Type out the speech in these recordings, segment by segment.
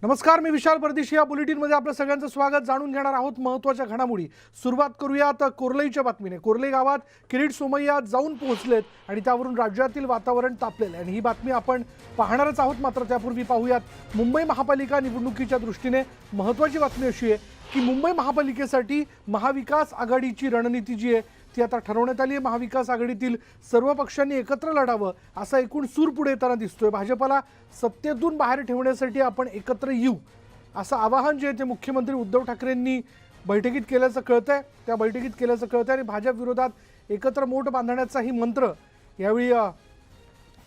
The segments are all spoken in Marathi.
नमस्कार, मी विशाल परदेशी. या बुलेटिनमध्ये आपलं सगळ्यांचं स्वागत. जाणून घेणार आहोत महत्त्वाच्या घडामोडी. सुरुवात करूयात कोर्लईच्या बातमीने. कोर्लई गावात किरीट सोमय्या जाऊन पोहोचलेत आणि त्यावरून राज्यातील वातावरण तापलेलं आहे आणि ही बातमी आपण पाहणारच आहोत. मात्र त्यापूर्वी पाहूयात मुंबई महापालिका निवडणुकीच्या दृष्टीने महत्त्वाची बातमी अशी आहे की मुंबई महापालिकेसाठी महाविकास आघाडीची रणनीती जी आहे ती आता ठरवण्यात आली आहे. महाविकास आघाडीतील सर्व पक्षांनी एकत्र लढावं असा एकूण सूर पुढे येताना दिसतोय. भाजपला सत्तेतून बाहेर ठेवण्यासाठी आपण एकत्र येऊ असं आवाहन जे ते मुख्यमंत्री उद्धव ठाकरेंनी बैठकीत केल्याचं कळतंय. त्या बैठकीत केल्याचं कळतंय आणि भाजप विरोधात एकत्र मोठ बांधण्याचाही मंत्र यावेळी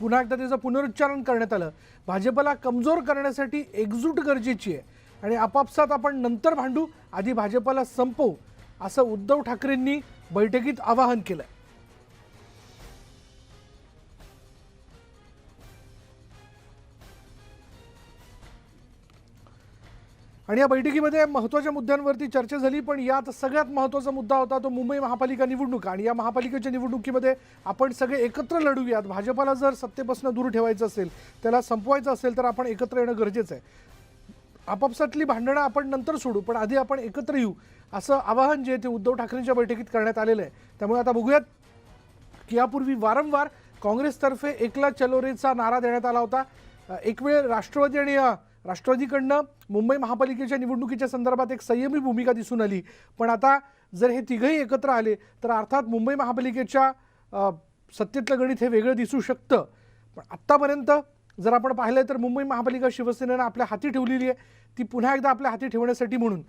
पुन्हा एकदा त्याचं पुनरुच्चारण करण्यात आलं. भाजपला कमजोर करण्यासाठी एकजूट गरजेची आहे आणि आपापसात आपण नंतर भांडू, आधी भाजपला संपवू असं उद्धव ठाकरेंनी बैठकीत आवाहन केलं. आणि या बैठकीमध्ये महत्त्वाच्या मुद्द्यांवरती चर्चा झाली, पण यात सगळ्यात महत्त्वाचा मुद्दा होता तो मुंबई महापालिका निवडणूक. आणि या महापालिकेच्या निवडणुकीमध्ये आपण सगळे एकत्र लढूयात. भाजपला जर सत्तेपासून दूर ठेवायचं असेल, त्याला संपवायचं असेल तर आपण एकत्र येणं गरजेचं आहे. आपापसातली भांडणं आपण नंतर सोडू, पण आधी आपण एकत्र येऊ असं आवाहन जे ते उद्धव ठाकरेंच्या बैठकीत करण्यात आलेलं आहे. त्यामुळे आता बघूयात की यापूर्वी वारंवार काँग्रेसतर्फे एकला चलो रेचा नारा देण्यात आला होता. एक वेळ राष्ट्रवादी आणि राष्ट्रवादीकडनं मुंबई महापालिकेच्या निवडणुकीच्या संदर्भात एक संयमी भूमिका दिसून आली. पण आता जर हे तिघही एकत्र आले तर अर्थात मुंबई महापालिकेच्या सत्तेतलं गणित हे वेगळं दिसू शकतं. पण आत्तापर्यंत जर आपण पाहिलं तर मुंबई महापालिका शिवसेनेनं आपल्या हाती ठेवलेली आहे. ती पुन्हा एकदा आपल्या हाती ठेवण्यासाठी म्हणून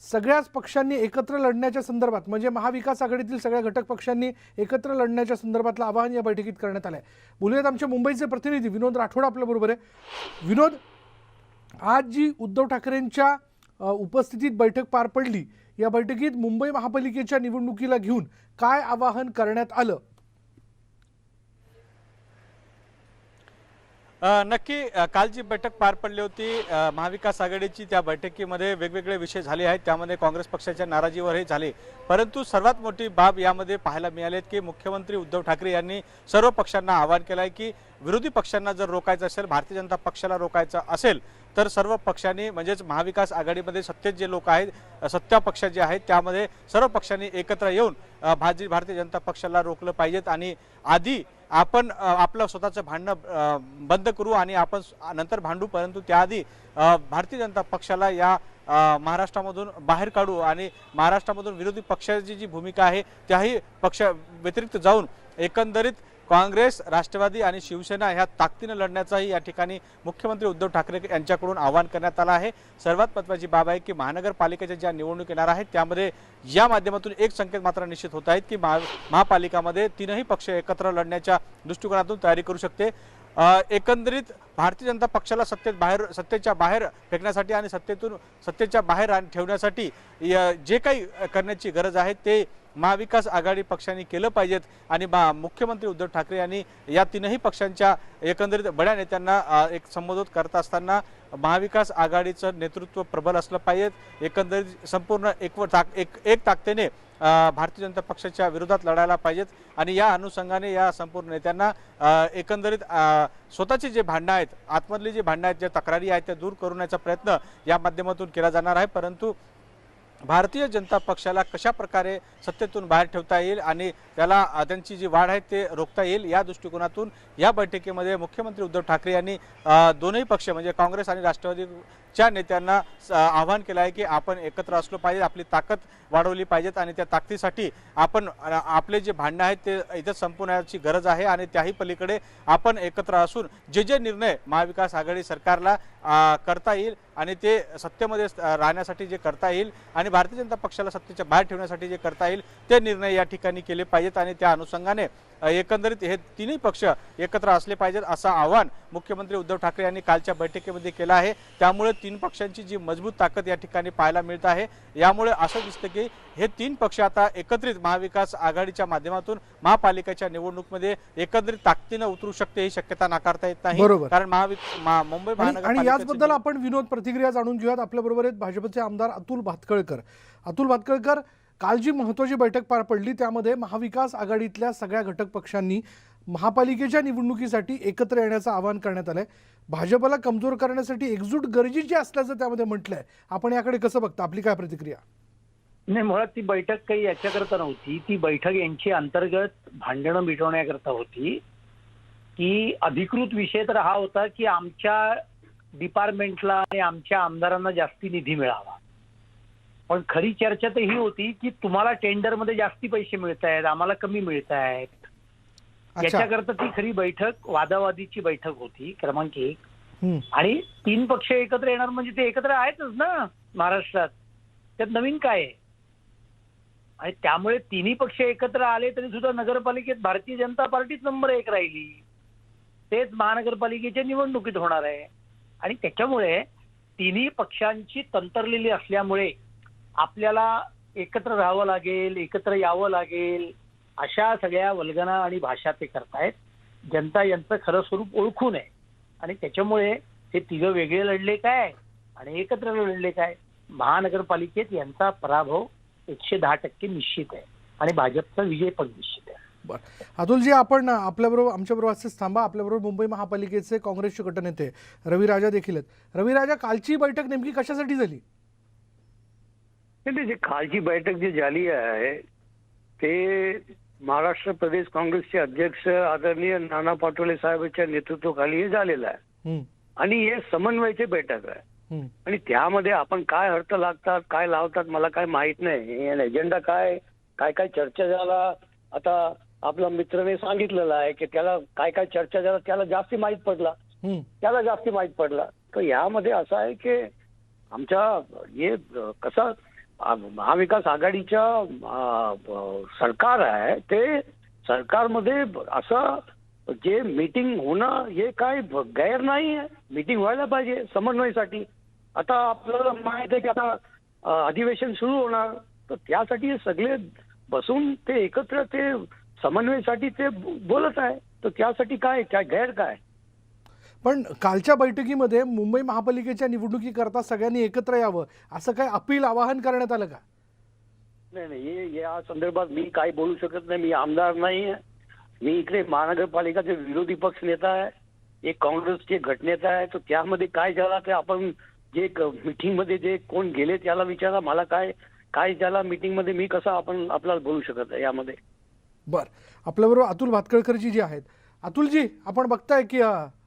सगळ्याच पक्षांनी एकत्र लढण्याच्या संदर्भात, म्हणजे महाविकास आघाडीतील सगळ्या घटक पक्षांनी एकत्र लढण्याच्या संदर्भातलं आवाहन या बैठकीत करण्यात आलं आहे. बोलूयात आमचे मुंबईचे प्रतिनिधी विनोद राठोड आपल्याबरोबर आहे. विनोद, आज जी उद्धव ठाकरेंच्या उपस्थितीत बैठक पार पडली, या बैठकीत मुंबई महापालिकेच्या निवडणुकीला घेऊन काय आवाहन करण्यात आलं? नक्की काल जी बैठक पार पडली होती महाविकास आघाडीची, त्या बैठकीमध्ये वेगवेगळे विषय झाले आहेत. त्यामध्ये काँग्रेस पक्षाच्या नाराजीवरही झाले, परंतु सर्वात मोठी बाब यामध्ये पाहायला मिळाली की मुख्यमंत्री उद्धव ठाकरे यांनी सर्व पक्षांना आवाहन केलं आहे की विरोधी पक्षांना जर रोखायचं असेल, भारतीय जनता पक्षाला रोखायचं असेल तर सर्व पक्षांनी, म्हणजेच महाविकास आघाडीमध्ये सत्तेत जे लोक आहेत, सत्ता पक्ष जे आहेत, त्यामध्ये सर्व पक्षांनी एकत्र येऊन भारतीय जनता पक्षाला रोखलं पाहिजेत. आणि आधी आपण आपलं स्वतःचं भांडणं बंद करू आणि आपण नंतर भांडू, परंतु त्याआधी भारतीय जनता पक्षाला या महाराष्ट्रामधून बाहेर काढू आणि महाराष्ट्रामधून विरोधी पक्षाची जी भूमिका आहे त्याही पक्ष व्यतिरिक्त जाऊन एकंदरीत काँग्रेस, राष्ट्रवादी आणि शिवसेना ह्या ताकदीने लढण्याचाही या ठिकाणी मुख्यमंत्री उद्धव ठाकरे यांच्याकडून आवाहन करण्यात आलं आहे. सर्वात महत्त्वाची बाब आहे की महानगरपालिकेच्या ज्या निवडणूक येणार आहेत त्यामध्ये या माध्यमातून एक संकेत मात्र निश्चित होत आहेत की महापालिकामध्ये तीनही पक्ष एकत्र लढण्याच्या दृष्टिकोनातून तयारी करू शकते. एकंदरीत भारतीय जनता पक्षाला सत्तेच्या बाहेर फेकण्यासाठी आणि सत्तेच्या बाहेर ठेवण्यासाठी जे काही करण्याची गरज आहे ते महाविकास आघाडी पक्षांनी केलं पाहिजेत. आणि मुख्यमंत्री उद्धव ठाकरे यांनी या तीनही पक्षांच्या एकंदरीत बड्या नेत्यांना एक संबोधित करत असताना महाविकास आघाडीचं नेतृत्व प्रबल असलं पाहिजे. एकंदरीत संपूर्ण एक ताकदीने भारतीय जनता पक्षाच्या विरोधात लढायला पाहिजेत. आणि या अनुषंगाने या संपूर्ण नेत्यांना एकंदरीत स्वतःची जे भांडणं आहेत, आतमधली जी भांडणं आहेत, ज्या तक्रारी आहेत त्या दूर करण्याचा प्रयत्न या माध्यमातून केला जाणार आहे. परंतु भारतीय जनता पक्षाला कशा प्रकारे सत्तेतून बाहेर ठेवता येईल आणि त्याला त्यांची जी वाढ आहे ते रोखता येईल या दृष्टिकोनातून या बैठकीमध्ये मुख्यमंत्री उद्धव ठाकरे यांनी दोनही पक्ष म्हणजे काँग्रेस आणि राष्ट्रवादीच्या नेत्यांना आवाहन केलं आहे की आपण एकत्र असलो पाहिजे, आपली ताकद वाढवली पाहिजेत आणि त्या ताकदीसाठी आपण आपले जे भांडणं आहेत ते इथं संपवण्याची गरज आहे. आणि त्याही पलीकडे आपण एकत्र असून जे निर्णय महाविकास आघाडी सरकारला करता येईल आणि ते सत्तेमध्ये राहण्यासाठी जे करता येईल आणि भारतीय जनता पक्षाला सत्तेच्या बाहेर ठेवण्यासाठी जे करता येईल ते निर्णय या ठिकाणी केले पाहिजेत. आणि त्या अनुषंगाने एकंदरीत हे तीनही पक्ष एकत्र असले पाहिजेत असं आवाहन मुख्यमंत्री उद्धव ठाकरे यांनी कालच्या बैठकीमध्ये केलं आहे. त्यामुळे तीन पक्षांची जी मजबूत ताकद या ठिकाणी पाहायला मिळत आहे. यामुळे असं दिसतं की हे तीन पक्ष आता एकत्रित महाविकास आघाडीच्या माध्यमातून महापालिकेच्या निवडणुकीमध्ये एकत्रित ताकदीने उतरू शकते ही शक्यता नाकारता येत नाही. कारण मुंबई महानगरपालिका आणि याचबद्दल आपण विनोद प्रतिक्रिया जाणून घेऊयात. आपल्याबरोबर आहेत भाजपचे आमदार अतुल भातखळकर. अतुल भातखळकर, काल जी महत्त्वाची बैठक पार पडली त्यामध्ये महाविकास आघाडीतल्या सगळ्या घटक पक्षांनी महापालिकेच्या निवडणुकीसाठी एकत्र येण्याचं आवाहन करण्यात आलंय. भाजपला कमजोर करण्यासाठी एकजूट गरजेची असल्याचं त्यामध्ये म्हटलंय. आपण याकडे कसं बघता, आपली काय प्रतिक्रिया? नाही, मुळात ती बैठक काही याच्याकरता नव्हती. ती बैठक यांची अंतर्गत भांडणं मिटवण्याकरता होती. की अधिकृत विषय तर हा होता की आमच्या डिपार्टमेंटला आणि आमच्या आमदारांना जास्ती निधी मिळावा. पण खरी चर्चा तर ही होती की तुम्हाला टेंडरमध्ये जास्ती पैसे मिळत आहेत, आम्हाला कमी मिळत आहेत. अच्छा. याच्याकरता ती खरी बैठक वादावादीची बैठक होती क्रमांक 1. हम्म. आणि 3 पक्ष एकत्र येणार म्हणजे ते एकत्र आहेतच ना महाराष्ट्रात. त्यात नवीन काय आहे? आणि त्यामुळे तिन्ही पक्ष एकत्र आले तरी सुद्धा नगरपालिकेत भारतीय जनता पार्टीच नंबर 1 राहिली. तेच महानगरपालिकेच्या निवडणुकीत होणार आहे. आणि त्याच्यामुळे तिन्ही पक्षांची तंत्रलेली असल्यामुळे आपल्याला एकत्र राहावं लागेल, एकत्र यावं लागेल, अशा सगळ्या वल्गना आणि भाषा ते करतायत. जनता यांचं खरं स्वरूप ओळखू नये. आणि त्याच्यामुळे हे तिघं वेगळे लढले काय आणि एकत्र लढले काय, महानगरपालिकेत यांचा पराभव 110% निश्चित आहे आणि भाजपचा विजय पण निश्चित आहे. बरं, अतुलजी, आपण आमच्याबरोबर असेच थांबा. आपल्याबरोबर मुंबई महापालिकेचे काँग्रेसचे गटनेते रवी राजा देखील आहेत. रवी राजा, कालची बैठक नेमकी कशासाठी झाली? जी कालची बैठक जी झाली आहे ते महाराष्ट्र प्रदेश काँग्रेसचे अध्यक्ष आदरणीय नाना पटोले साहेबांच्या नेतृत्वाखाली हे झालेलं आहे. हम्म. आणि हे समन्वयाची बैठक आहे. हम्म. आणि त्यामध्ये आपण काय अर्थ लागतात, काय लावतात, मला काय माहित नाही. एजेंडा काय काय काय चर्चा झाला, आता आपला मित्राने सांगितलेलं आहे की त्याला काय काय चर्चा झाला त्याला जास्ती माहित पडला. हम्म. त्याला जास्ती माहित पडला. तर यामध्ये असं आहे की आमच्या हे कसं महाविकास आघाडीच्या सरकार आहे ते सरकारमध्ये असं जे मीटिंग होणं हे काय गैर नाही आहे. मीटिंग व्हायला पाहिजे समन्वयासाठी. आता आपल्याला माहित आहे की आता अधिवेशन सुरू होणार, तर त्यासाठी हे सगळे बसून ते एकत्र ते समन्वयासाठी ते बोलत आहे. तर त्यासाठी काय काय गैर काय? पण कालच्या बैठकीमध्ये मुंबई महापालिकेच्या निवडणुकीकरता सगळ्यांनी एकत्र यावं असं काय अपील, आवाहन करण्यात आलं का? नाही, या संदर्भात मी काही बोलू शकत नाही. मी आमदार नाही आहे. मी इकडे महानगरपालिकाचे विरोधी पक्ष नेता आहे, एक काँग्रेसचे गटनेता आहे. तर त्यामध्ये काय झाला ते आपण जे मीटिंग मध्ये जे कोण गेले त्याला विचारा. मला काय काय झाला मीटिंग मध्ये मी कसं आपण आपल्याला बोलू शकत आहे यामध्ये. बरं, आपल्याबरोबर अतुल भातखळकरजी जे आहेत. अतुलजी, आपण बघताय की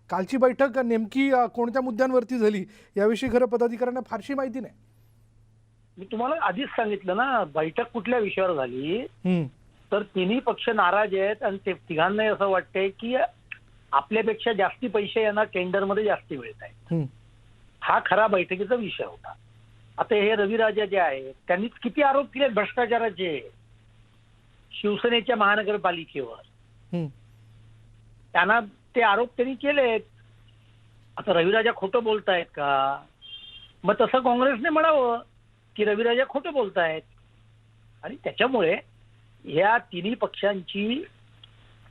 कालची बैठक नेमकी कोणत्या मुद्द्यांवरती झाली याविषयी खरं पदाधिकाऱ्यांना फारशी माहिती नाही. मी तुम्हाला आधीच सांगितलं ना, बैठक कुठल्या विषयावर झाली. हम्म. तर तिन्ही पक्ष नाराज आहेत आणि ते तिघांनाही असं वाटतंय की आपल्यापेक्षा जास्ती पैसे यांना टेंडरमध्ये जास्ती मिळत आहेत. हम्म. हा खरा बैठकीचा विषय होता. आता हे रवी राजा जे आहेत त्यांनी किती आरोप केले भ्रष्टाचाराचे शिवसेनेच्या महानगरपालिकेवर. हम्म. त्यांना ते आरोप त्यांनी केलेत. आता रविराजा खोटं बोलतायत का? मग तसं काँग्रेसने म्हणावं की रविराजा खोटं बोलतायत. आणि त्याच्यामुळे ह्या तिन्ही पक्षांची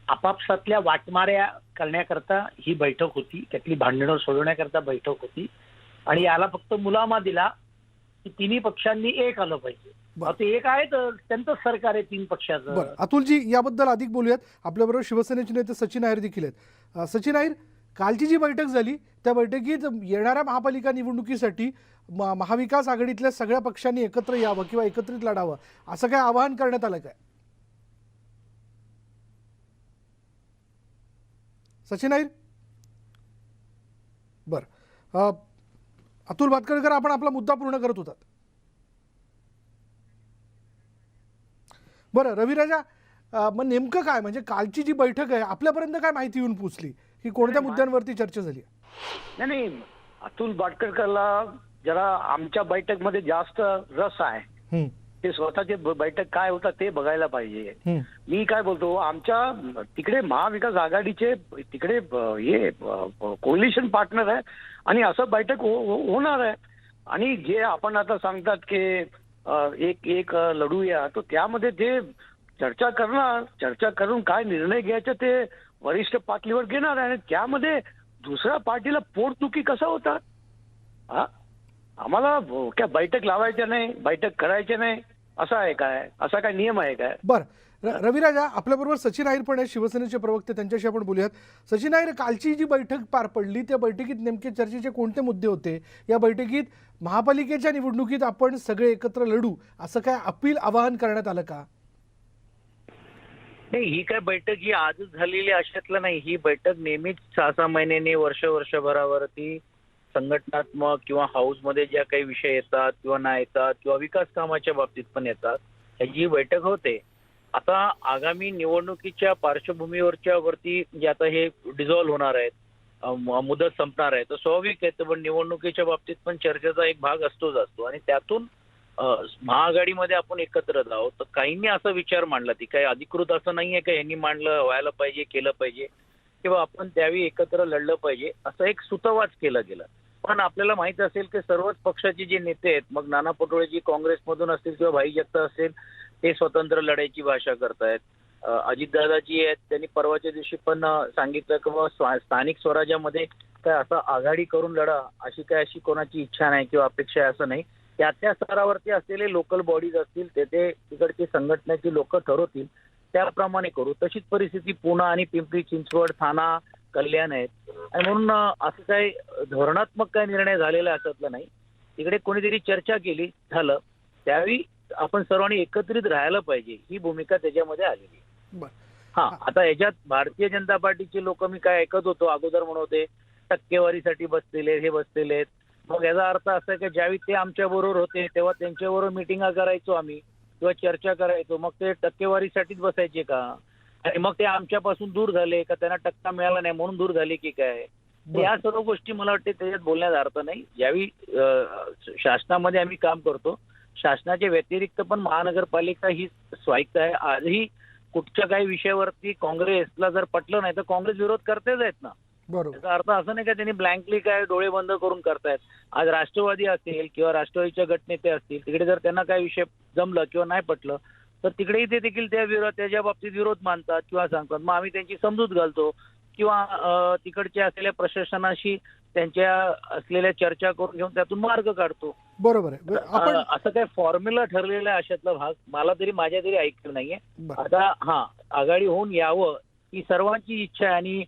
आपापसातल्या वाटमाऱ्या करण्याकरता ही बैठक होती. त्यातली भांडणं सोडवण्याकरता बैठक होती. आणि याला फक्त मुलामा दिला की तिन्ही पक्षांनी एक आलं पाहिजे. आता एक आहे तर त्यांचंच सरकार आहे 3 पक्षाचं. बरं, अतुलजी, याबद्दल अधिक बोलूयात. आपल्याबरोबर शिवसेनेचे नेते सचिन अहिर देखील आहेत. सचिन अहिर, कालची जी बैठक झाली त्या बैठकीत येणाऱ्या महापालिका निवडणुकीसाठी महाविकास आघाडीतल्या सगळ्या पक्षांनी एकत्र यावं किंवा एकत्रित लढावं असं काय आवाहन करण्यात आलं काय? सचिन अहिर? बरं, अतुल भातखळकर, आपण आपला मुद्दा पूर्ण करत होतात. बरं, रविराजा, मग नेमकं काय, म्हणजे कालची जी बैठक आहे आपल्यापर्यंत काय माहिती येऊन पोचली की कोणत्या मुद्द्यांवरती चर्चा झाली? नाही, अतुल बाटकरला जरा आमच्या बैठक मध्ये जास्त रस आहे. ते स्वतःचे बैठक काय होता ते बघायला पाहिजे. मी काय बोलतो, आमच्या तिकडे महाविकास आघाडीचे तिकडे हे कोलिशन पार्टनर आहे आणि असं बैठक होणार आहे. आणि जे आपण आता सांगतात की एक लढूया, तो त्यामध्ये ते चर्चा करणार. चर्चा करून काय निर्णय घ्यायचा ते वरिष्ठ पातळीवर घेणार आहे. आणि त्यामध्ये दुसऱ्या पार्टीला पोटदुखी कसं होतात. आम्हाला काय बैठक लावायच्या नाही, बैठक करायच्या नाही असं आहे काय? असा काय नियम आहे काय? बरं, रविराजा, आपल्याबरोबर सचिन अहिर पण आहेत, शिवसेनेचे प्रवक्ते, त्यांच्याशी आपण बोलूयात. सचिन अहिर, कालची जी बैठक पार पडली त्या बैठकीत नेमके चर्चेचे कोणते मुद्दे होते? या बैठकीत महापालिकेच्या निवडणुकीत आपण सगळे एकत्र लढू असं काय अपील आवाहन करण्यात आलं का? नाही, ही काय बैठक ही आजच झालेली अशातलं नाही. ही बैठक नेहमीच 6-6 महिन्यांनी वर्षभरावरती संघटनात्मक किंवा हाऊसमध्ये ज्या काही विषय येतात किंवा नाही येतात किंवा विकास कामाच्या बाबतीत पण येतात, ह्याची ही बैठक होते. आता आगामी निवडणुकीच्या पार्श्वभूमीवरच्या वरती जे आता हे डिझॉल्व्ह होणार आहेत, मुदत संपणार आहे, तर स्वाभाविक आहे. पण निवडणुकीच्या बाबतीत पण चर्चेचा एक भाग असतो आणि त्यातून महाआघाडीमध्ये आपण एकत्र आहोत. तर काहींनी असा विचार मांडला, ती काही अधिकृत असं नाहीये का यांनी मांडलं, व्हायला पाहिजे, केलं पाहिजे किंवा आपण त्यावेळी एकत्र लढलं पाहिजे, असं एक सुतोवाच केला गेला. पण आपल्याला माहित असेल की सर्वच पक्षाचे जे नेते आहेत, मग नाना पटोलेजी काँग्रेसमधून असतील किंवा भाई जगताप असेल, ते स्वतंत्र लढायची भाषा करतायत. अजितदादाजी आहेत, त्यांनी परवाच्या दिवशी पण सांगितलं की स्थानिक स्वराज्यामध्ये काय असं आघाडी करून लढा अशी कोणाची इच्छा नाही किंवा अपेक्षा आहे असं नाही. त्या स्तरावरती असलेले लोकल बॉडीज असतील, ते तिकडची संघटनेची लोक ठरवतील, त्याप्रमाणे करू. तशीच परिस्थिती पुणे आणि पिंपरी चिंचवड, ठाणा, कल्याण आहेत. आणि म्हणून असं काही धोरणात्मक काय निर्णय झालेला असतला नाही. तिकडे कोणीतरी चर्चा केली, झालं. त्यावेळी आपण सर्वांनी एकत्रित राहायला पाहिजे, ही भूमिका त्याच्यामध्ये आलेली. हा, आता याच्यात भारतीय जनता पार्टीचे लोक मी काय ऐकत होतो अगोदर म्हणत होते टक्केवारीसाठी बसलेले, हे बसलेले आहेत. मग याचा अर्थ असा आहे की ज्यावेळी ते आमच्या बरोबर होते तेव्हा त्यांच्याबरोबर मिटिंगा करायचो आम्ही किंवा चर्चा करायचो, मग ते टक्केवारीसाठीच बसायचे का? आणि मग ते आमच्यापासून दूर झाले का, त्यांना टक्का मिळाला नाही म्हणून दूर झाले की काय? या सर्व गोष्टी मला वाटते त्याच्यात बोलण्यात अर्थ नाही. ज्यावेळी शासनामध्ये आम्ही काम करतो, शासनाच्या व्यतिरिक्त पण महानगरपालिका ही स्वायत्त आहे. आजही कुठच्या काही विषयावरती काँग्रेसला जर पटलं नाही तर काँग्रेस विरोध करतेच आहेत ना. त्याचा अर्थ असं नाही का त्यांनी ब्लँकली काय डोळे बंद करून करतायत. आज राष्ट्रवादी असेल किंवा राष्ट्रवादीच्या गटनेते असतील, तिकडे जर त्यांना काही विषय जमलं किंवा नाही पटलं तर तिकडेही ते देखील त्याच्या बाबतीत विरोध मानतात किंवा सांगतात. मग आम्ही त्यांची समजूत घालतो किंवा तिकडच्या असलेल्या प्रशासनाशी त्यांच्या असलेल्या चर्चा करून घेऊन त्यातून मार्ग काढतो. बरोबर आहे. असं काय फॉर्म्युला ठरलेला आहे अशातला भाग मला तरी माझ्या तरी ऐकलं नाहीये. आता आघाडी होऊन यावं ही सर्वांची इच्छा आहे आणि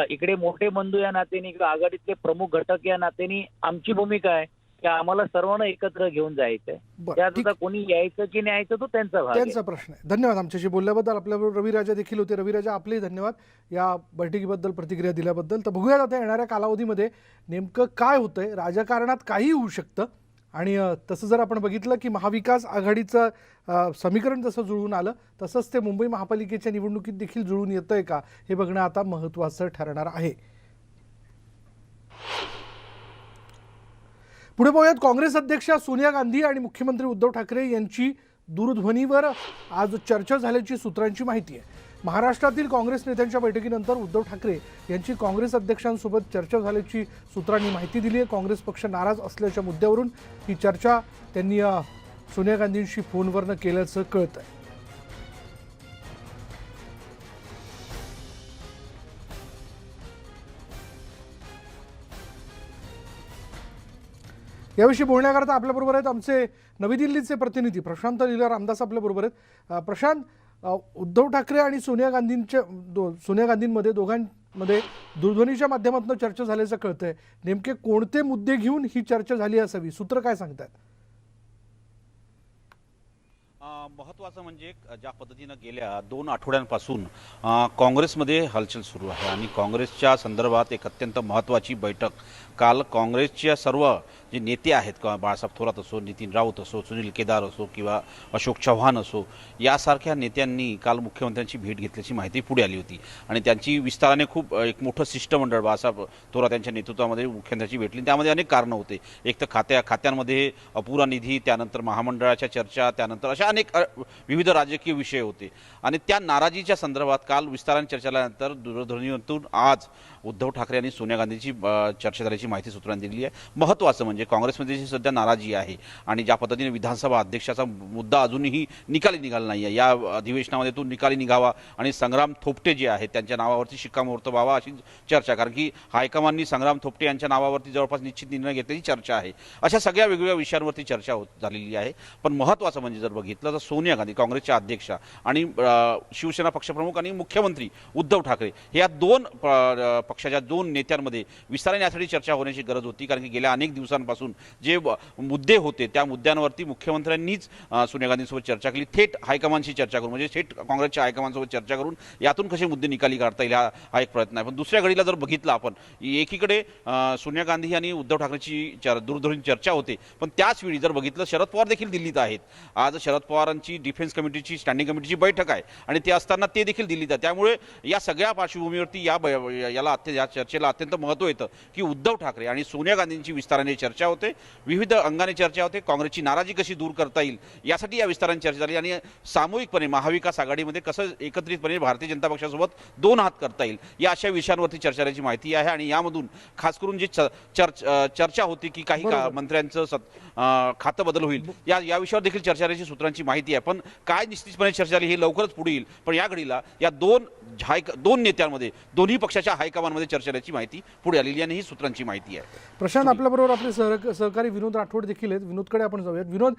इकडे मोठे बंधू या नात्याने किंवा आघाडीतले प्रमुख घटक या नात्याने आमची भूमिका आहे की आम्हाला सर्वांना एकत्र घेऊन जायचंय. त्यात आता कोणी यायचं की नाही यायचं तो त्यांचा प्रश्न आहे. धन्यवाद आमच्याशी बोलल्याबद्दल. आपल्याबरोबर रविराजा देखील होते. रविराजा, आपलेही धन्यवाद या बैठकीबद्दल प्रतिक्रिया दिल्याबद्दल. तर बघूयात आता येणाऱ्या कालावधीमध्ये नेमकं काय होतंय. राजकारणात काही होऊ शकतं आणि तसं जर आपण बघितलं की महाविकास आघाडीचं समीकरण जसं जुळून आलं तसंच ते मुंबई महापालिकेच्या निवडणुकीत देखील जुळून येतंय का हे बघणं आता महत्त्वाचं ठरणार आहे. पुढे पाहूयात. काँग्रेस अध्यक्षा सोनिया गांधी आणि मुख्यमंत्री उद्धव ठाकरे यांची दूरध्वनीवर आज चर्चा झाल्याची सूत्रांची माहिती आहे. महाराष्ट्रातील काँग्रेस नेत्यांच्या बैठकीनंतर उद्धव ठाकरे यांची काँग्रेस अध्यक्षांसोबत चर्चा झाल्याची सूत्रांनी माहिती दिली आहे. काँग्रेस पक्ष नाराज असल्याच्या मुद्द्यावरून ही चर्चा त्यांनी सोनिया गांधींशी फोनवरनं केल्याचं कळतंय. याविषयी बोलण्याकरता आपल्याबरोबर आहेत आमचे नवी दिल्लीचे प्रतिनिधी प्रशांत लीला रामदास आपल्याबरोबर आहेत. प्रशांत, उद्धव ठाकरे आणि सोनिया गांधींमध्ये दोघांमध्ये दूरध्वनीच्या माध्यमातून चर्चा झाल्याचं कळतंय. नेमके कोणते मुद्दे घेऊन ही चर्चा झाली असावी, सूत्र काय सांगतात? महत्त्वाचं म्हणजे ज्या पद्धतीनं गेल्या 2 आठवड्यांपासून काँग्रेसमध्ये हालचाल सुरू आहे आणि काँग्रेसच्या संदर्भात एक अत्यंत महत्त्वाची बैठक काल काँग्रेसच्या सर्व जे नेते आहेत, बाळासाहेब थोरात असो, नितीन राऊत असो, सुनील केदार असो किंवा अशोक चव्हाण असो, यासारख्या नेत्यांनी काल मुख्यमंत्र्यांची भेट घेतल्याची माहिती पुढे आली होती आणि त्यांची विस्ताराने खूप एक मोठं शिष्टमंडळ बाळासाहेब थोरात यांच्या नेतृत्वामध्ये मुख्यमंत्र्यांची भेटली. त्यामध्ये अनेक कारणं होते. एक तर खात्यांमध्ये अपुरा निधी, त्यानंतर महामंडळाच्या चर्चा, त्यानंतर अशा अनेक विविध राजकीय विषय होते आणि त्या नाराजीच्या संदर्भात काल विस्ताराने चर्चा झाल्यानंतर दूरध्वनीतून आज उद्धव ठाकरे आणि सोनिया गांधीची चर्चा झाल्याची माहिती सूत्रांनी दिली आहे. महत्त्वाचं म्हणजे काँग्रेसमध्ये जी सध्या नाराजी आहे आणि ज्या पद्धतीने विधानसभा अध्यक्षाचा मुद्दा अजूनही निकाली निघाला नाही आहे, या अधिवेशनामध्ये तो निकाली निघावा आणि संग्राम थोपटे जे आहेत त्यांच्या नावावरती शिक्कामोर्तब व्हावा अशी चर्चा, कारण की हायकमांनी संग्राम थोपटे यांच्या नावावरती जवळपास निश्चित निर्णय घेतल्याची चर्चा आहे. अशा सगळ्या वेगवेगळ्या विषयांवरती चर्चा झालेली आहे. पण महत्त्वाचं म्हणजे जर बघितलं तर सोनिया गांधी काँग्रेसच्या अध्यक्षा आणि शिवसेना पक्षप्रमुख आणि मुख्यमंत्री उद्धव ठाकरे या दोन पक्षाच्या दोन नेत्यांमध्ये विस्ताराने यासाठी चर्चा होण्याची गरज होती, कारण की गेल्या अनेक दिवसांपासून जे मुद्दे होते त्या मुद्द्यांवरती मुख्यमंत्र्यांनीच सोनिया गांधींसोबत चर्चा केली, थेट हायकमांशी चर्चा करून, म्हणजे थेट काँग्रेसच्या हायकमांसोबत चर्चा करून यातून कसे मुद्दे निकाली काढता येईल हा एक प्रयत्न आहे. पण दुसऱ्या घडीला जर बघितलं आपण, एकीकडे सोनिया गांधी आणि उद्धव ठाकरेची दूरध्वनी चर्चा होते, पण त्याच वेळी जर बघितलं शरद पवार देखील दिल्लीत आहेत. आज शरद पवारांची डिफेन्स कमिटीची स्टँडिंग कमिटीची बैठक आहे आणि ते असताना ते देखील दिल्लीत आहे. त्यामुळे या सगळ्या पार्श्वभूमीवरती या चर्चेला अत्यंत महत्त्व येतं की उद्धव ठाकरे आणि सोनिया गांधींची विस्ताराने चर्चा होते, विविध अंगाने चर्चा होते, काँग्रेसची नाराजी कशी दूर करता येईल यासाठी या विस्ताराने चर्चा झाली आणि सामूहिकपणे महाविकास आघाडीमध्ये कसं एकत्रितपणे भारतीय जनता पक्षासोबत दोन हात करता येईल या अशा विषयांवरती चर्चा झाल्याची माहिती आहे. आणि यामधून खास करून जी चर्चा होती की काही मंत्र्यांचं खातं बदल होईल या विषयावर देखील चर्चा झाल्याची सूत्रांची माहिती आहे. पण काय निश्चितपणे चर्चा झाली हे लवकरच पुढे येईल. पण या घडीला या दोन नेत्यांमध्ये दोन्ही पक्षाच्या हायकमांमध्ये चर्चा झाल्याची माहिती पुढे आलेली आणि ही सूत्रांची माहिती आहे. प्रशांत, आपल्याबरोबर आपले सहकारी विनोद राठोड देखील आहेत. विनोदकडे आपण जाऊयात. विनोद,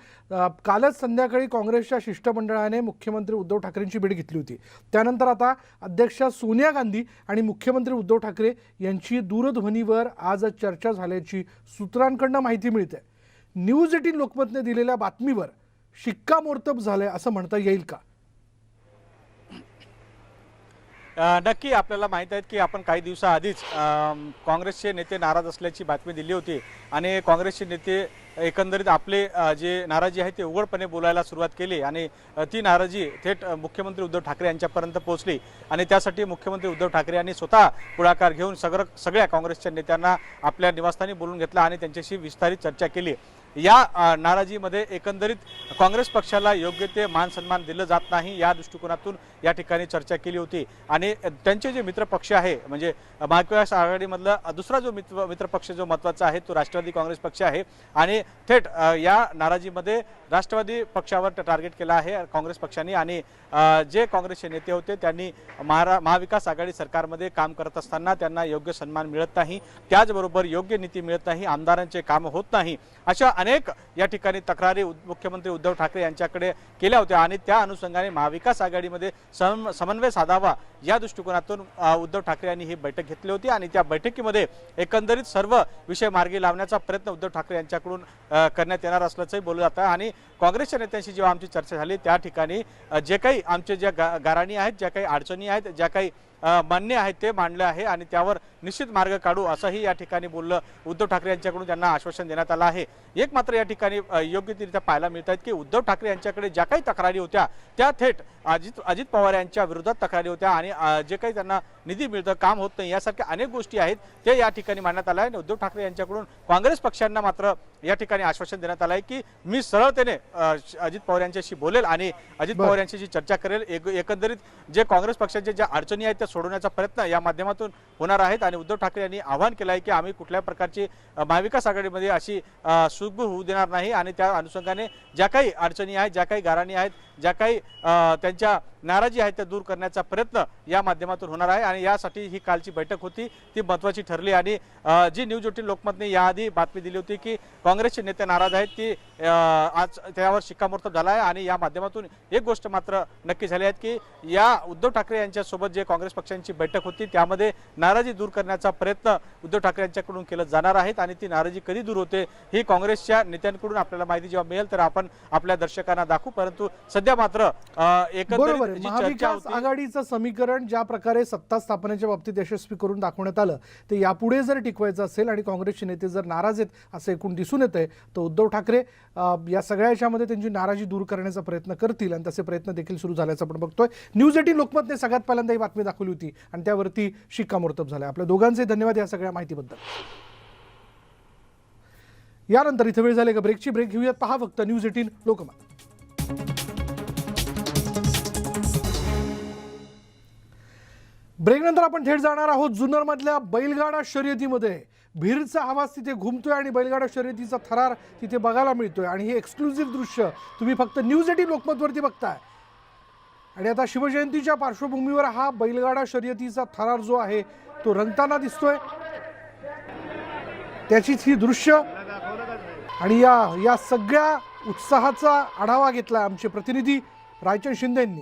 कालच संध्याकाळी काँग्रेसच्या शिष्टमंडळाने मुख्यमंत्री उद्धव ठाकरेंची भेट घेतली होती. त्यानंतर आता अध्यक्षा सोनिया गांधी आणि मुख्यमंत्री उद्धव ठाकरे यांची दूरध्वनीवर आज चर्चा झाल्याची सूत्रांकडनं माहिती मिळते. न्यूज 18 लोकमतने दिलेल्या बातमीवर शिक्कामोर्तब झालंय असं म्हणता येईल का? नक्की आपल्याला माहीत आहे की आपण काही दिवसाआधीच काँग्रेसचे नेते नाराज असल्याची बातमी दिली होती आणि काँग्रेसचे नेते एकंदरीत आपले जे नाराजी आहे ते उघडपणे बोलायला सुरुवात केली आणि ती नाराजी थेट मुख्यमंत्री उद्धव ठाकरे यांच्यापर्यंत पोहोचली आणि त्यासाठी मुख्यमंत्री उद्धव ठाकरे यांनी स्वतः पुढाकार घेऊन सगळ्या काँग्रेसच्या नेत्यांना आपल्या निवासस्थानी बोलून घेतलं आणि त्यांच्याशी विस्तारित चर्चा केली. या नाराजीमध्ये एकंदरीत काँग्रेस पक्षाला योग्य ते मान सन्मान दिलं जात नाही या दृष्टिकोनातून या ठिकाणी चर्चा केली होती आणि त्यांचे जे मित्रपक्ष आहे म्हणजे महाविकास आघाडीमधला दुसरा जो मित्रपक्ष जो महत्त्वाचा आहे तो राष्ट्रवादी काँग्रेस पक्ष आहे आणि थेट या नाराजीमध्ये राष्ट्रवादी पक्षावर टार्गेट केला आहे काँग्रेस पक्षाने आणि जे काँग्रेसचे नेते होते त्यांनी महाविकास आघाडी सरकारमध्ये काम करत असताना त्यांना योग्य सन्मान मिळत नाही, त्याचबरोबर योग्य नीती मिळत नाही, आमदारांचे काम होत नाही, अशा अनेक या ठिकाणी तक्रारी मुख्यमंत्री उद्धव ठाकरे यांच्याकडे केल्या होत्या आणि त्या अनुषंगाने महाविकास आघाडीमध्ये समन्वय साधावा या दृष्टिकोनातून उद्धव ठाकरे यांनी ही बैठक घेतली होती आणि त्या बैठकीमध्ये एकंदरीत सर्व विषय मार्गी लावण्याचा प्रयत्न उद्धव ठाकरे यांच्याकडून करण्यात येणार असल्याचंही बोललं जातं. आणि काँग्रेसच्या नेत्यांशी जेव्हा आमची चर्चा झाली त्या ठिकाणी जे काही आमचे ज्या गाऱ्हाणी आहेत, ज्या काही अडचणी आहेत, ज्या काही मान्य आहेत ते मांडले आहे आणि त्यावर निश्चित मार्ग काढू असंही या ठिकाणी बोललं उद्धव ठाकरे यांच्याकडून त्यांना आश्वासन देण्यात आलं आहे. एक मात्र या ठिकाणी योग्यरित्या पाहायला मिळत आहेत की उद्धव ठाकरे यांच्याकडे ज्या काही तक्रारी होत्या त्या थेट अजित पवार यांच्या विरोधात तक्रारी होत्या आणि जे काही त्यांना निधी मिळतं, काम होत नाही, यासारख्या अनेक गोष्टी आहेत ते या ठिकाणी मांडण्यात आल्या आहे. उद्धव ठाकरे यांच्याकडून काँग्रेस पक्षांना मात्र या ठिकाणी आश्वासन देण्यात आलं आहे की मी सरळतेने अजित पवार यांच्याशी बोलेल आणि अजित पवार यांच्याशी चर्चा करेल. एकंदरीत जे काँग्रेस पक्षाच्या ज्या अडचणी आहेत त्या सोडवण्याचा प्रयत्न या माध्यमातून होणार आहेत आणि उद्धव ठाकरे यांनी आवाहन केलं आहे की आम्ही कुठल्या प्रकारची महाविकास आघाडीमध्ये अशी सुगबूर होऊ देणार नाही आणि त्या अनुषंगाने ज्या काही अडचणी आहेत, ज्या काही गाऱ्हाणी आहेत, ज्या काही त्यांच्या नाराजी आहेत त्या दूर करण्याचा प्रयत्न या माध्यमातून होणार आहे आणि यासाठी ही कालची बैठक होती ती महत्त्वाची ठरली. आणि जी न्यूज 18 लोकमतने याआधी बातमी दिली होती की काँग्रेसचे नेते नाराज आहेत ती आज त्यावर शिक्कामोर्तब झाला आहे आणि या माध्यमातून एक गोष्ट मात्र नक्की झाली आहे की या उद्धव ठाकरे यांच्यासोबत जे काँग्रेस पक्षांची बैठक होती त्यामध्ये नाराजी दूर करण्याचा प्रयत्न उद्धव ठाकरे यांच्याकडून केला जाणार आहे आणि ती नाराजी कधी दूर होते ही काँग्रेसच्या नेत्यांकडून आपल्याला माहिती जेव्हा मिळेल तर आपण आपल्या दर्शकांना दाखवू. परंतु सध्या मात्र एकंदरीत महाविकास आघाडीचं समीकरण ज्या प्रकारे सत्ता स्थापनेच्या बाबतीत यशस्वी करून दाखवण्यात आलं ते यापुढे जर टिकवायचं असेल आणि काँग्रेसचे नेते जर नाराज आहेत असं एकूण दिसून येतंय तर उद्धव ठाकरे या सगळ्या याच्यामध्ये त्यांची नाराजी दूर करण्याचा प्रयत्न करतील आणि तसे प्रयत्न देखील सुरू झाल्याचं आपण बघतोय. न्यूज 18 लोकमतने सगळ्यात पहिल्यांदा ही बातमी दाखवली होती आणि त्यावरती शिक्कामोर्तब झालं. आपल्या दोघांचे धन्यवाद या सगळ्या माहितीबद्दल. यानंतर इथे वेळ झाली का ब्रेकची. ब्रेक घेऊयात. पहा फक्त न्यूज 18 लोकमत. ब्रेकनंतर आपण थेट जाणार आहोत जुन्नरमधल्या बैलगाडा शर्यतीमध्ये. भीरचा आवाज तिथे घुमतोय आणि बैलगाडा शर्यतीचा थरार तिथे बघायला मिळतोय आणि हे एक्सक्लुझिव्ह दृश्य तुम्ही फक्त न्यूज 18 लोकमतवरती बघताय. आणि आता शिवजयंतीच्या पार्श्वभूमीवर हा बैलगाडा शर्यतीचा थरार जो आहे तो रंगताना दिसतोय. त्याचीच ही दृश्य आणि या सगळ्या उत्साहाचा आढावा घेतला आमचे प्रतिनिधी रायचंद शिंदे यांनी.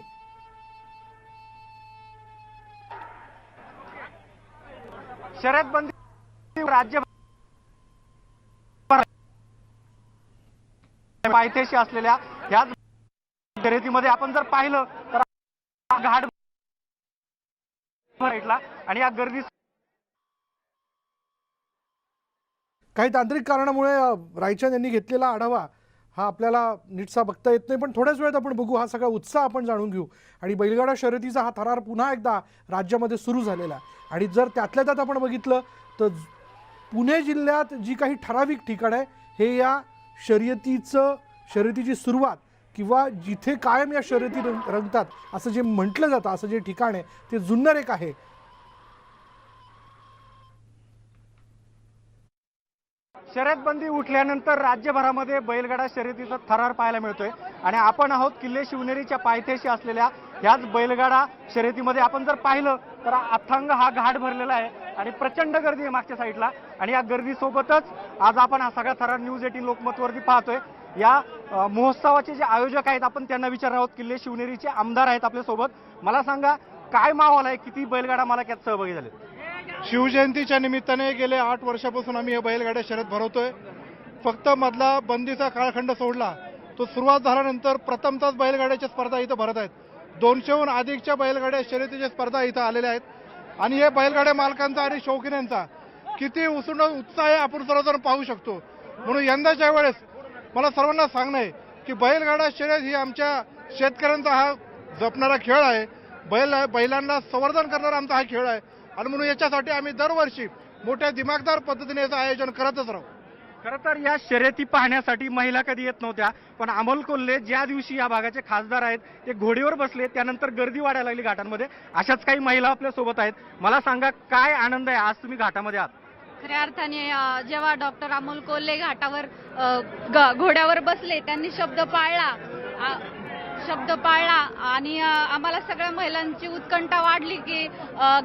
शर्यत बंदी राज्य पायथ्याशी असलेल्या ह्याच शर्यतीमध्ये आपण जर पाहिलं तर घाट आणि या गर्दी काही तांत्रिक कारणामुळे रायचंद यांनी घेतलेला आढावा हा आपल्याला नीटसा बघता येत नाही, पण थोड्याच वेळात आपण बघू. हा सगळा उत्साह आपण जाणून घेऊ. आणि बैलगाडा शर्यतीचा हा थरार पुन्हा एकदा राज्यामध्ये सुरू झालेला आहे. आणि जर त्यातल्या त्यात आपण बघितलं तर पुणे जिल्ह्यात जी काही ठराविक ठिकाणं आहे हे या शर्यतीची सुरुवात किंवा जिथे कायम या शर्यती रंगतात असं जे म्हटलं जातं, असं जे ठिकाण आहे ते जुन्नर एक आहे. शर्यत बंदी उठल्यानंतर राज्यभरामध्ये बैलगाडा शर्यतीचा थरार पाहायला मिळतोय. आणि आपण आहोत किल्ले शिवनेरीच्या पायथ्याशी असलेल्या ह्याच बैलगाडा शर्यतीमध्ये. आपण जर पाहिलं तर अथांग हा घाट भरलेला आहे आणि प्रचंड गर्दी आहे मागच्या साईडला. आणि या गर्दीसोबतच आज आपण हा सगळा थरार न्यूज 18 लोकमतवरती पाहतोय. या महोत्सवाचे जे आयोजक आहेत आपण त्यांना विचारणार आहोत. किल्ले शिवनेरीचे आमदार आहेत आपल्यासोबत. मला सांगा काय माहोल आहे, किती बैलगाडा मालक यात सहभागी झाले? शिवजयंतीच्या निमित्ताने गेले 8 वर्षापासून आम्ही हे बैलगाड्या शर्यत भरवतोय. फक्त मधला बंदीचा काळखंड सोडला तो सुरुवात झाल्यानंतर प्रथमतःच बैलगाड्याच्या स्पर्धा इथं भरत आहेत. 200हून अधिकच्या बैलगाड्या शर्यतीच्या स्पर्धा इथं आलेल्या आहेत. आणि हे बैलगाड्या मालकांचा आणि शौकीनांचा किती उत्साह आहे आपण सर्वजण पाहू शकतो. म्हणून यंदाच्या वेळेस मला सर्वांना सांगणं आहे की बैलगाडा शर्यत ही आमच्या शेतकऱ्यांचा हा जपणारा खेळ आहे. बैलांना संवर्धन करणारा आमचा हा खेळ आहे. आणि म्हणून याच्यासाठी आम्ही दरवर्षी मोठ्या दिमागदार पद्धतीने याचं आयोजन करतच राहू. खरं तर या शर्यती पाहण्यासाठी महिला कधी येत नव्हत्या, पण अमोल कोल्हे ज्या दिवशी या भागाचे खासदार आहेत ते घोडीवर बसले त्यानंतर गर्दी वाढायला लागली घाटांमध्ये. अशाच काही महिला आपल्या सोबत आहेत. मला सांगा काय आनंद आहे आज तुम्ही घाटामध्ये आहात? खऱ्या अर्थाने जेव्हा डॉक्टर अमोल कोल्हे घाटावर घोड्यावर बसले त्यांनी शब्द पाळला आणि आम्हाला सगळ्या महिलांची उत्कंठा वाढली की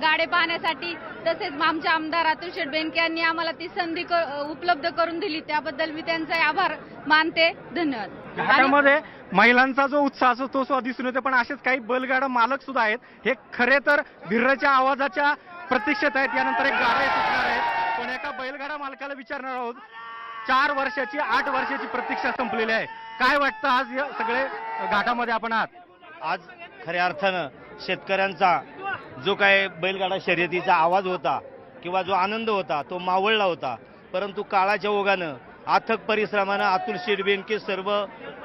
गाडे पाहण्यासाठी. तसेच आमच्या आमदार अतुल शेठ बेनके यांनी आम्हाला ती संधी उपलब्ध करून दिली, त्याबद्दल मी त्यांचे आभार मानते. धन्यवाद. घाटामध्ये महिलांचा जो उत्साह असतो तो सुद्धा दिसून येतो, पण असेच काही बैलगाडा मालक सुद्धा आहेत. हे खरे तर भिर्राच्या आवाजाच्या प्रतीक्षेत आहेत. यानंतर एक गाडा सुटणार आहे. पण एका बैलगाडा मालकाला विचारणार आहोत. 4 वर्षाची 8 वर्षाची प्रतीक्षा संपलेली आहे. काय वाटतं आज या सगळे घाटामध्ये आपण आहात? आज खऱ्या अर्थानं शेतकऱ्यांचा जो काय बैलगाडा शर्यतीचा आवाज होता किंवा जो आनंद होता तो मावळला होता. परंतु काळाच्या ओघानं अथक परिश्रमानं अतुल शेठ बेनके सर्व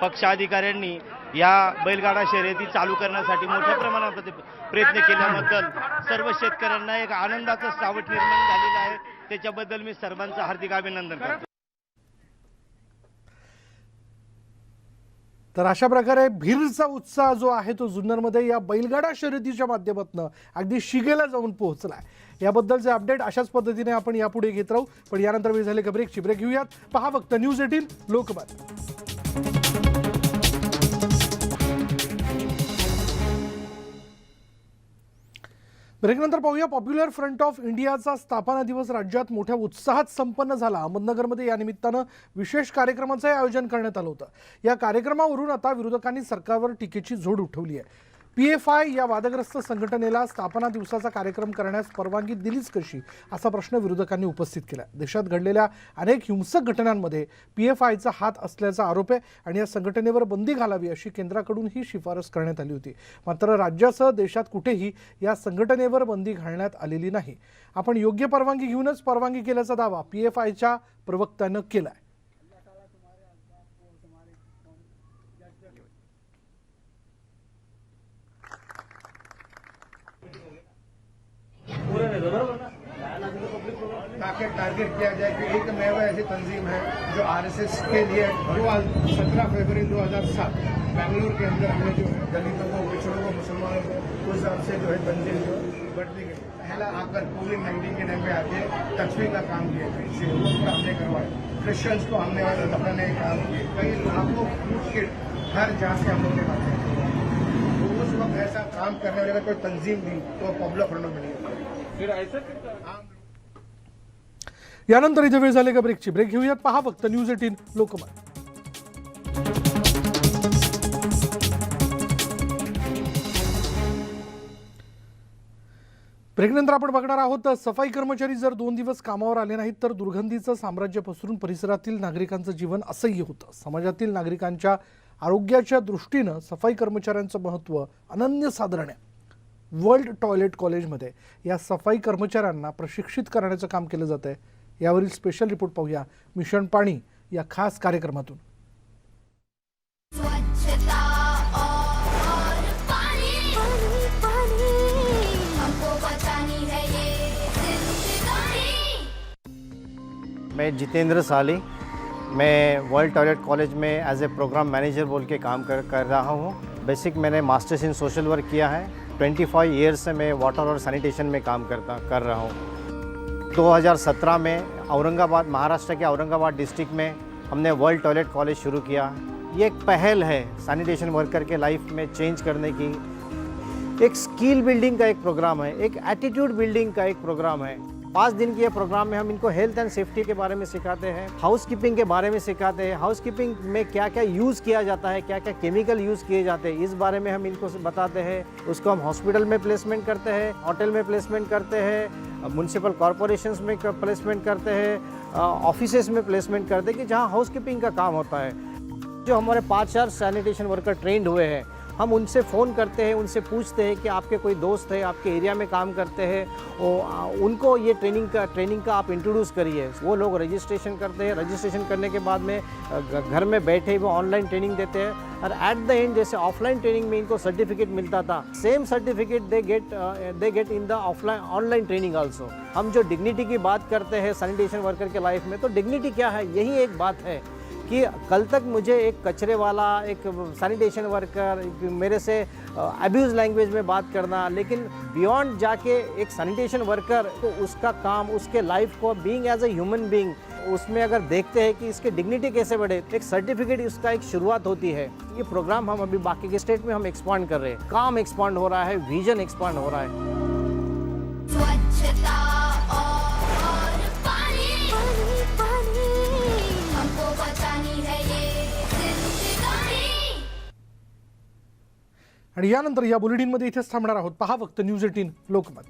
पक्षाधिकाऱ्यांनी या बैलगाडा शर्यती चालू करण्यासाठी मोठ्या प्रमाणात प्रयत्न केल्याबद्दल सर्व शेतकऱ्यांना एक आनंदाचं सावट निर्माण झालेलं आहे. त्याच्याबद्दल मी सर्वांचं हार्दिक अभिनंदन करतो. तर अशा प्रकारे भीरचा उत्साह जो आहे तो जुन्नरमध्ये या बैलगाडा शर्यतीच्या माध्यमातून अगदी शिगेला जाऊन पोहोचलाय. याबद्दलचे अपडेट अशाच पद्धतीने आपण यापुढे घेत राहू. पण यानंतर वेळ झाले का ब्रेकची. ब्रेक घेऊयात. पहा फक्त न्यूज 18 लोकमत. ब्रेकनंतर पाहूया पॉप्युलर फ्रंट ऑफ इंडियाचा स्थापना दिवस राज्यात मोठ्या उत्साहात संपन्न झाला. अहमदनगरमध्ये या निमित्तानं विशेष कार्यक्रमाचंही आयोजन करण्यात आलं होतं. या कार्यक्रमावरून आता विरोधकांनी सरकारवर टीकेची झोड उठवली आहे. PFI या वादग्रस्त संघटनेला स्थापना दिवसाचा कार्यक्रम करण्यास परवानगी दिलीच कशी असा प्रश्न विरोधकांनी उपस्थित केला. देशात घडलेल्या अनेक हिंसक घटनांमध्ये PFIचा हात असल्याचा आरोप आहे आणि या संघटनेवर बंदी घालावी अशी केंद्राकडून ही शिफारस करण्यात आली होती. मात्र राज्यासह देशात कुठेही या संघटनेवर बंदी घालण्यात आलेली नाही. आपण योग्य परवानगी घेऊनच परवानगी केल्याचा दावा PFIच्या प्रवक्त्यानं केलाय. ताकि टारगेट किया जाए कि एक मेवा ऐसी तंजीम है जो आरएसएस के लिए 17 फरवरी 2007 बेंगलुरु के अंदर हमने जो है दलितों को, पिछड़ों को, मुसलमानों को उस हिसाब से जो है तंजीम जो बढ़ दी गई। पहला आकर कोविड-19 के टाइम पे आके तस्वीर का काम किया, कई सेवकों पर हमने करवाए, क्रिश्चियंस को हमने दफनाने का काम किए, कई लाखों फूड किट हर जहाँ से हम लोग ने बात की। उस वक्त ऐसा काम करने वाले कोई तंजीम थी तो पब्लिक फ्रंट में नहीं। यानंतर इथे वेळ झाली का ब्रेकची? ब्रेक घेऊयात. पहा फक्त न्यूज 18 लोकमत. ब्रेकनंतर आपण बघणार आहोत, सफाई कर्मचारी जर 2 दिवस कामावर आले नाहीत तर दुर्गंधीचं साम्राज्य पसरून परिसरातील नागरिकांचं जीवन असह्य होतं. समाजातील नागरिकांच्या आरोग्याच्या दृष्टीनं सफाई कर्मचाऱ्यांचं महत्त्व अनन्यसाधारण आहे. वर्ल्ड टॉयलेट कॉलेजमध्ये या सफाई कर्मचाऱ्यांना प्रशिक्षित करण्याचं काम केलं जातंय. यावरील स्पेशल रिपोर्ट पाहूया मिशन पाणी या खास कार्यक्रमातून. मैं जितेंद्र साली, मैं वर्ल्ड टॉयलेट कॉलेज में एज ए प्रोग्राम मैनेजर बोल के काम कर रहा हूँ. बेसिक मैंने मास्टर्स इन सोशल वर्क किया है. 25 ईयर्स से मैं वाटर और सैनिटेशन में काम कर रहा हूँ. 2017 में औरंगाबाद, महाराष्ट्र के औरंगाबाद डिस्ट्रिक्ट में हमने वर्ल्ड टॉयलेट कॉलेज शुरू किया. ये एक पहल है सैनिटेशन वर्कर के लाइफ में चेंज करने की. एक स्किल बिल्डिंग का एक प्रोग्राम है, एक एटीट्यूड बिल्डिंग का एक प्रोग्राम है. 5 दिन के ये प्रोग्राम में हम इनको हेल्थ एंड सेफ्टी के बारे में सिखाते हैं, हाउसकीपिंग के बारे में सिखाते हैं, हाउसकीपिंग में क्या क्या यूज़ किया जाता है, क्या क्या केमिकल यूज़ किए जाते हैं, इस बारे में हम इनको बताते हैं. उसको हम हॉस्पिटल में प्लेसमेंट करते हैं, होटल में प्लेसमेंट करते हैं, म्यूनसिपल कॉरपोरेशंस में प्लेसमेंट करते हैं, ऑफिसेस में प्लेसमेंट करते हैं कि जहाँ हाउसकीपिंग का काम होता है. जो हमारे 5-4 सैनिटेशन वर्कर ट्रेंड हुए हैं, हम उनसे फ़ोन करते हैं, उनसे पूछते हैं कि आपके कोई दोस्त है, आपके एरिया में काम करते हैं, उनको ये ट्रेनिंग का आप इंट्रोड्यूस करिए. वो लोग रजिस्ट्रेशन करते हैं. रजिस्ट्रेशन करने के बाद में घर में बैठे वो ऑनलाइन ट्रेनिंग देते हैं. और एट द एंड जैसे ऑफलाइन ट्रेनिंग में इनको सर्टिफिकेट मिलता था, same certificate they get in the online training also. हम जो डिग्निटी की बात करते हैं सैनिटेशन वर्कर के लाइफ में, तो डिग्निटी क्या है, यही एक बात है कि कल तक मुझे एक कचरे वाला, एक सैनिटेशन वर्कर मेरे से अब्यूज़ लैंग्वेज में बात करना, लेकिन बियॉन्ड जाके एक सैनिटेशन वर्कर तो उसका काम, उसके लाइफ को being as a human being, उसमें अगर देखते हैं कि इसके डिग्निटी कैसे बढ़े, एक सर्टिफिकेट इसका एक शुरुआत होती है. ये प्रोग्राम हम अभी बाकी के स्टेट में हम एक्सपांड कर रहे हैं. काम एक्सपांड हो रहा है, विजन एक्सपांड हो रहा है. आणि यानंतर या बुलेटिनमध्ये इथेच थांबणार आहोत. पहा फक्त न्यूज 18 लोकमत.